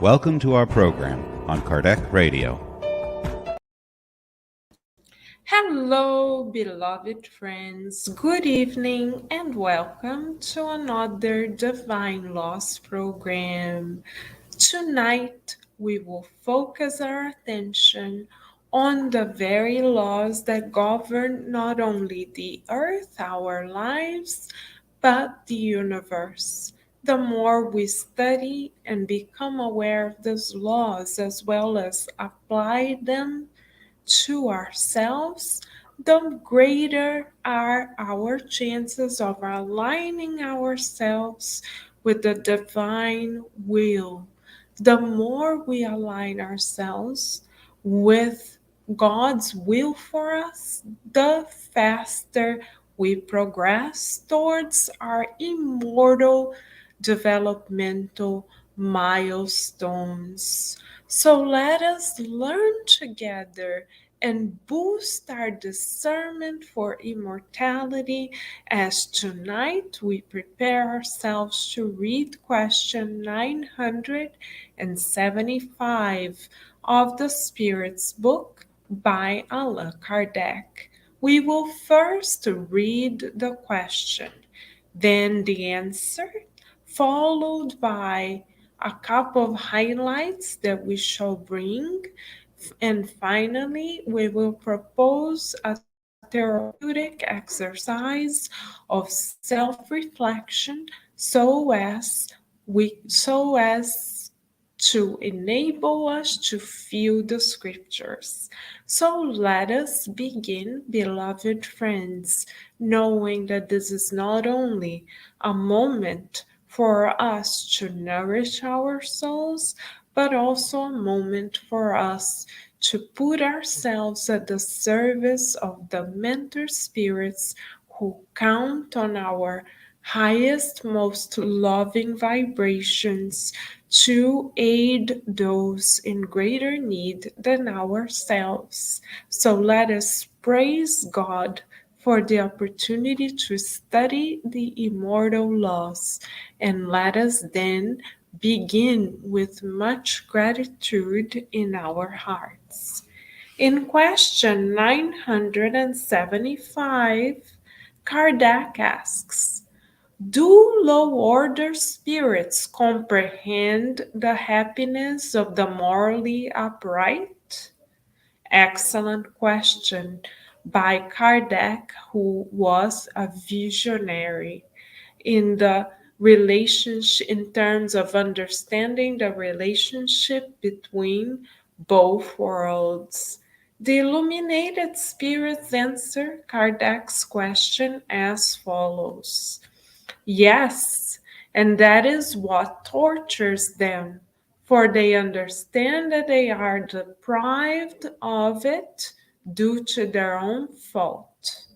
Welcome to our program on Kardec Radio. Hello, beloved friends. Good evening and welcome to another Divine Laws program. Tonight, we will focus our attention on the very laws that govern not only the earth, our lives, but the universe. The more we study and become aware of these laws as well as apply them to ourselves, the greater are our chances of aligning ourselves with the divine will. The more we align ourselves with God's will for us, the faster we progress towards our immortal developmental milestones. So let us learn together and boost our discernment for immortality as tonight we prepare ourselves to read question 975 of the Spirit's Book by Allan Kardec. We will first read the question, then the answer, followed by a couple of highlights that we shall bring, and finally, we will propose a therapeutic exercise of self-reflection so as to enable us to feel the scriptures. So let us begin, beloved friends, knowing that this is not only a moment for us to nourish our souls, but also a moment for us to put ourselves at the service of the mentor spirits who count on our highest, most loving vibrations to aid those in greater need than ourselves. So let us praise God for the opportunity to study the immortal laws, and let us then begin with much gratitude in our hearts. In question 975, Kardec asks, do low order spirits comprehend the happiness of the morally upright? Excellent question by Kardec, who was a visionary in the relationship, in terms of understanding the relationship between both worlds. The illuminated spirits answer Kardec's question as follows. Yes, and that is what tortures them, for they understand that they are deprived of it due to their own fault.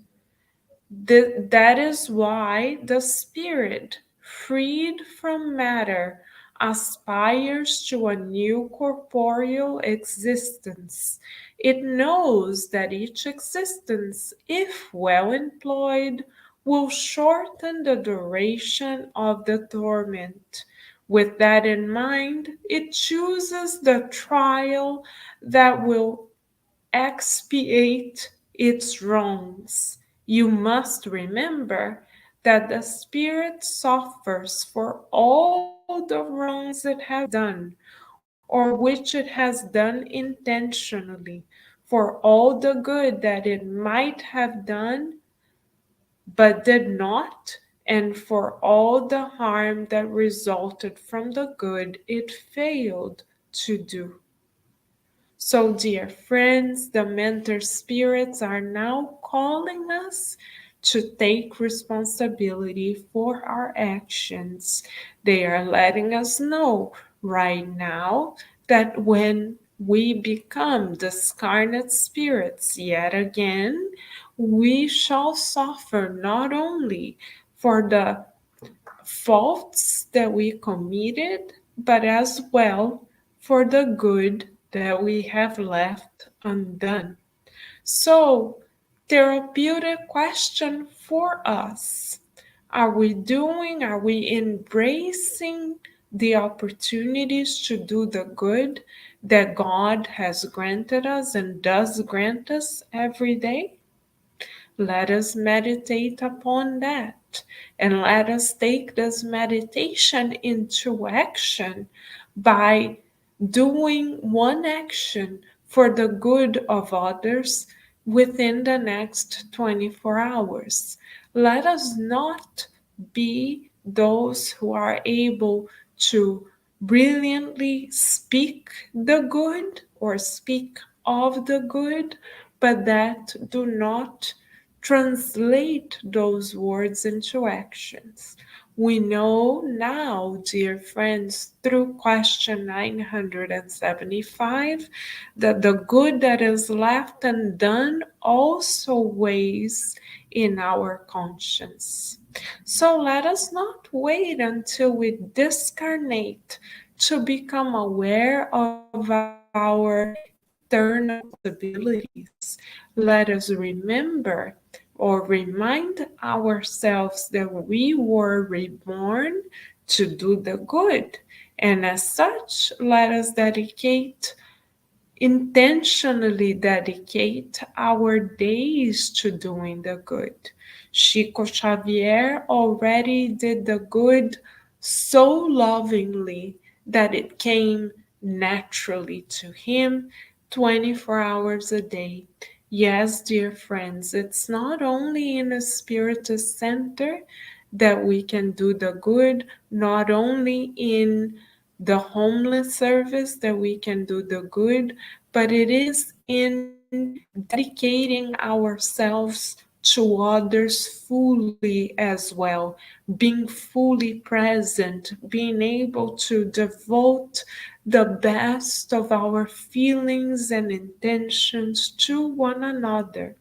That is why the spirit, freed from matter, aspires to a new corporeal existence. It knows that each existence, if well employed, will shorten the duration of the torment. With that in mind, it chooses the trial that will expiate its wrongs. You must remember that the spirit suffers for all the wrongs it has done, or which it has done intentionally, for all the good that it might have done but did not, and for all the harm that resulted from the good it failed to do. So, dear friends, the mentor spirits are now calling us to take responsibility for our actions. They are letting us know right now that when we become discarnate spirits yet again, we shall suffer not only for the faults that we committed, but as well for the good that we have left undone. So, therapeutic question for us. Are we embracing the opportunities to do the good that God has granted us and does grant us every day? Let us meditate upon that, and let us take this meditation into action by doing one action for the good of others within the next 24 hours. Let us not be those who are able to brilliantly speak the good or speak of the good, but that do not translate those words into actions. We know now, dear friends, through question 975, that the good that is left undone also weighs in our conscience. So let us not wait until we discarnate to become aware of our eternal possibilities. Let us remember or remind ourselves that we were reborn to do the good. And as such, let us intentionally dedicate our days to doing the good. Chico Xavier already did the good so lovingly that it came naturally to him 24 hours a day. Yes, dear friends, it's not only in a spiritist center that we can do the good, not only in the homeless service that we can do the good, but it is in dedicating ourselves to others fully as well, being fully present, being able to devote the best of our feelings and intentions to one another.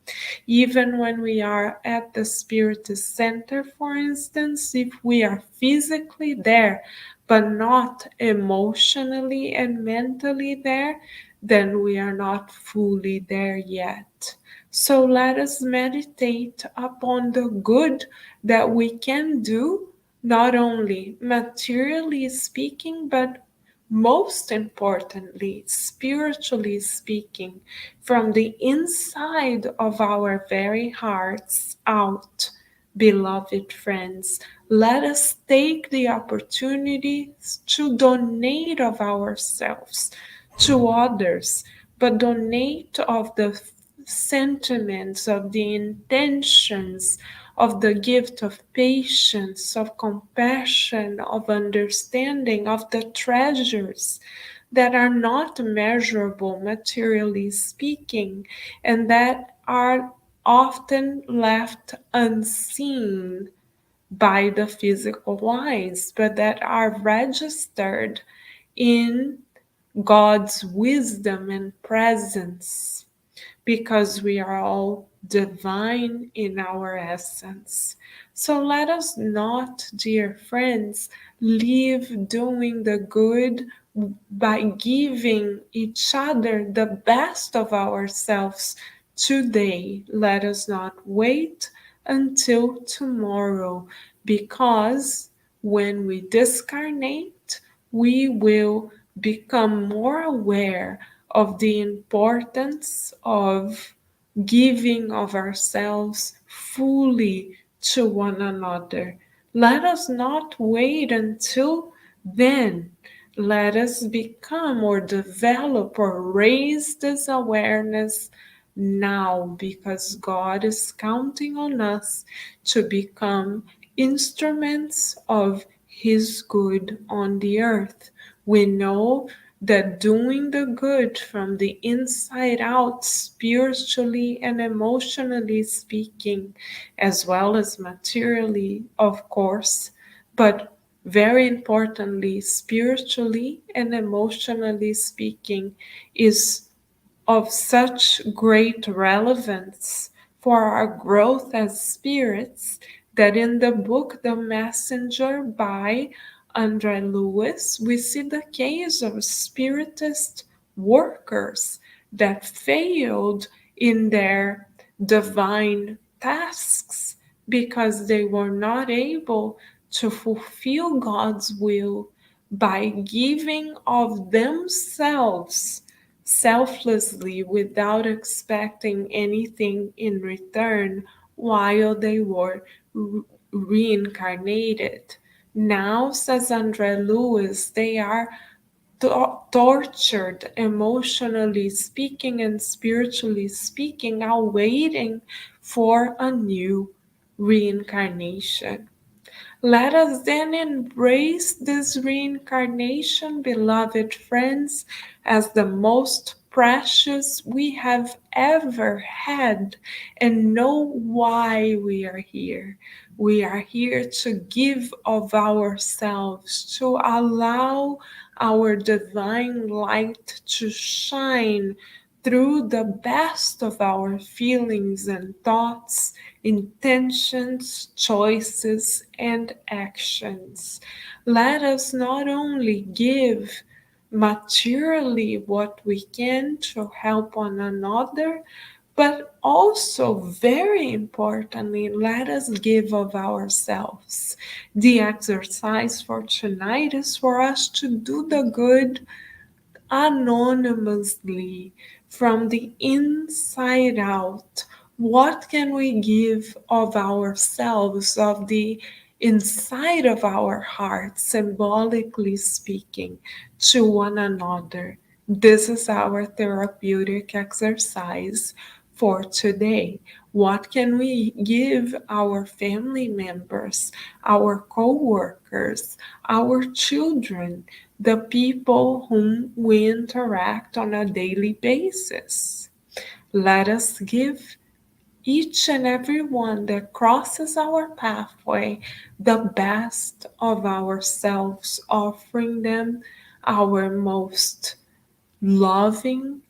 Even when we are at the Spiritist Center, for instance, if we are physically there, but not emotionally and mentally there, then we are not fully there yet. So let us meditate upon the good that we can do, not only materially speaking, but most importantly, spiritually speaking, from the inside of our very hearts out. Beloved friends, let us take the opportunities to donate of ourselves to others, but donate of the sentiments, of the intentions, of the gift of patience, of compassion, of understanding, of the treasures that are not measurable, materially speaking, and that are often left unseen by the physical eyes, but that are registered in God's wisdom and presence, because we are all divine in our essence. So let us not, dear friends, live doing the good by giving each other the best of ourselves today. Let us not wait until tomorrow, because when we discarnate, we will become more aware of the importance of giving of ourselves fully to one another. Let us not wait until then. Let us become or develop or raise this awareness now, because God is counting on us to become instruments of His good on the earth. We know that doing the good from the inside out, spiritually and emotionally speaking, as well as materially, of course, but very importantly, spiritually and emotionally speaking, is of such great relevance for our growth as spirits that in the book The Messenger by Andre Lewis, we see the case of spiritist workers that failed in their divine tasks because they were not able to fulfill God's will by giving of themselves selflessly without expecting anything in return while they were reincarnated. Now, says Andre Lewis, they are tortured emotionally speaking and spiritually speaking, are waiting for a new reincarnation. Let us then embrace this reincarnation, beloved friends, as the most precious we have ever had, and know why we are here. We are here to give of ourselves, to allow our divine light to shine through the best of our feelings and thoughts, intentions, choices, and actions. Let us not only give materially what we can to help one another, but also, very importantly, let us give of ourselves. The exercise for tonight is for us to do the good anonymously from the inside out. What can we give of ourselves, of the inside of our heart, symbolically speaking, to one another? This is our therapeutic exercise for today. What can we give our family members, our co workers, our children, the people whom we interact on a daily basis? Let us give each and every one that crosses our pathway the best of ourselves, offering them our most loving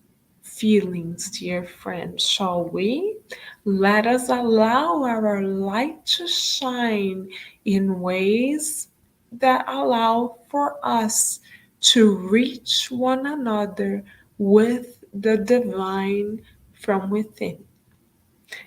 feelings, dear friends, shall we? Let us allow our light to shine in ways that allow for us to reach one another with the divine from within.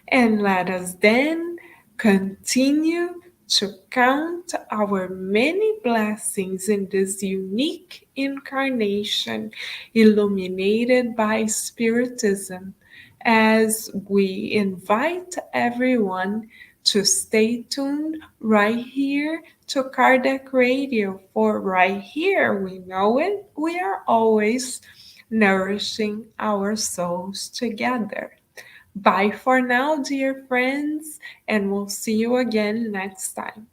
And let us then continue to count our many blessings in this unique incarnation illuminated by Spiritism as we invite everyone to stay tuned right here to Kardec Radio, for right here, we know it, we are always nourishing our souls together. Bye for now, dear friends, and we'll see you again next time.